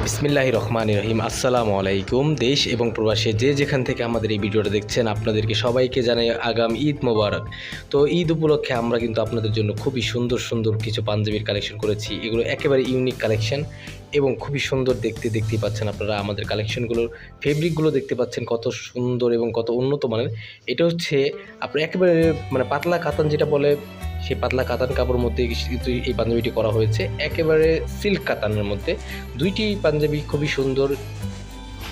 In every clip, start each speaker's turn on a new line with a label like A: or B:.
A: বিসমিল্লাহির রহমানির রহিম। আসসালামু আলাইকুম। দেশ এবং প্রবাসে যে যেখান থেকে আমাদের এই ভিডিওটা দেখছেন আপনাদেরকে সবাইকে জানাই আগাম ঈদ মোবারক। তো ঈদ উপলক্ষে আমরা কিন্তু আপনাদের জন্য খুবই সুন্দর সুন্দর কিছু পাঞ্জাবির কালেকশন করেছি। এগুলো একেবারে ইউনিক কালেকশন এবং খুবই সুন্দর দেখতেই পাচ্ছেন আপনারা আমাদের কালেকশনগুলোর ফেব্রিকগুলো দেখতে পাচ্ছেন কত সুন্দর এবং কত উন্নত মানের। এটা হচ্ছে আপনার একেবারে পাতলা কাতান যেটা বলে, সেই পাতলা কাতান কাপড়ের মধ্যে কিন্তু এই পাঞ্জাবিটি করা হয়েছে, একেবারে সিল্ক কাতানের মধ্যে। দুইটি পাঞ্জাবি খুবই সুন্দর,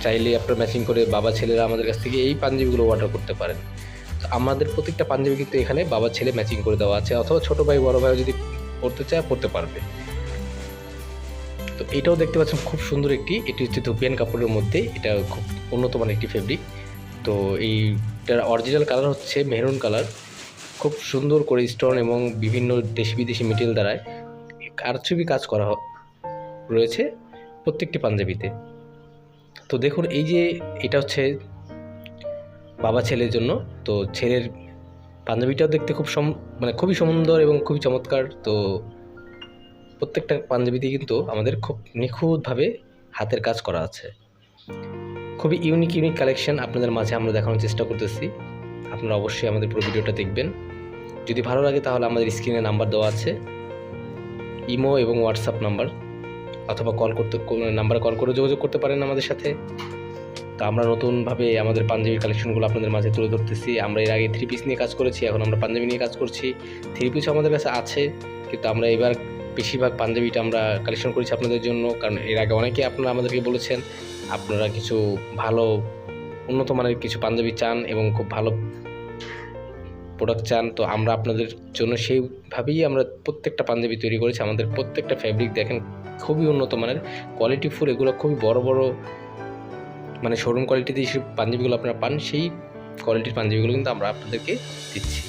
A: চাইলে আপনার ম্যাচিং করে বাবা ছেলেরা আমাদের কাছ থেকে এই পাঞ্জাবিগুলো অর্ডার করতে পারেন। তো আমাদের প্রত্যেকটা পাঞ্জাবি কিন্তু এখানে বাবা ছেলে ম্যাচিং করে দেওয়া আছে, অথবা ছোটো ভাই বড়ো ভাই যদি পড়তে চায় পড়তে পারবে। তো এটাও দেখতে পাচ্ছেন খুব সুন্দর এটি হচ্ছে ধুপিয়ান কাপড়ের মধ্যে, এটা খুব উন্নত মানের একটি ফেব্রিক। তো এইটার অরিজিনাল কালার হচ্ছে মেরুন কালার, খুব সুন্দর করে স্টোন এবং বিভিন্ন দেশি বিদেশি মেটেরিয়াল দ্বারায় কারচুপি কাজ করা রয়েছে প্রত্যেকটি পাঞ্জাবিতে। তো দেখুন এই যে এটা হচ্ছে বাবা ছেলের জন্য, তো ছেলের পাঞ্জাবিটাও দেখতে খুব খুবই সুন্দর এবং খুবই চমৎকার। তো প্রত্যেকটা পাঞ্জাবিতে কিন্তু আমাদের খুব নিখুঁতভাবে হাতের কাজ করা আছে। খুবই ইউনিক কালেকশন আপনাদের মাঝে আমরা দেখানোর চেষ্টা করতেছি। আপনারা অবশ্যই আমাদের পুরো ভিডিওটা দেখবেন। যদি ভালো লাগে তাহলে আমাদের স্ক্রিনে নাম্বার দেওয়া আছে, ইমো এবং হোয়াটসঅ্যাপ নাম্বার, অথবা নাম্বারে কল করে যোগাযোগ করতে পারেন আমাদের সাথে। তো আমরা নতুনভাবে আমাদের পাঞ্জাবির কালেকশনগুলো আপনাদের মাঝে তুলে ধরতেছি। আমরা এর আগে 3 পিস নিয়ে কাজ করেছি, এখন আমরা পাঞ্জাবি নিয়ে কাজ করছি। 3 পিসও আমাদের কাছে আছে, কিন্তু আমরা এবার বেশিরভাগ পাঞ্জাবিটা আমরা কালেকশন করেছি আপনাদের জন্য, কারণ এর আগে অনেকে আপনারা আমাদেরকে বলেছেন আপনারা কিছু ভালো উন্নত মানের কিছু পাঞ্জাবি চান এবং খুব ভালো প্রোডাক্ট চান। তো আমরা আপনাদের জন্য সেইভাবেই আমরা প্রত্যেকটা পাঞ্জাবি তৈরি করেছি। আমাদের প্রত্যেকটা ফ্যাব্রিক দেখেন খুবই উন্নত মানের, কোয়ালিটিফুল। এগুলো খুবই বড় বড় শোরুম কোয়ালিটিতে যেসব পাঞ্জাবিগুলো আপনারা পান, সেই কোয়ালিটির পাঞ্জাবিগুলো কিন্তু আমরা আপনাদেরকে দিচ্ছি।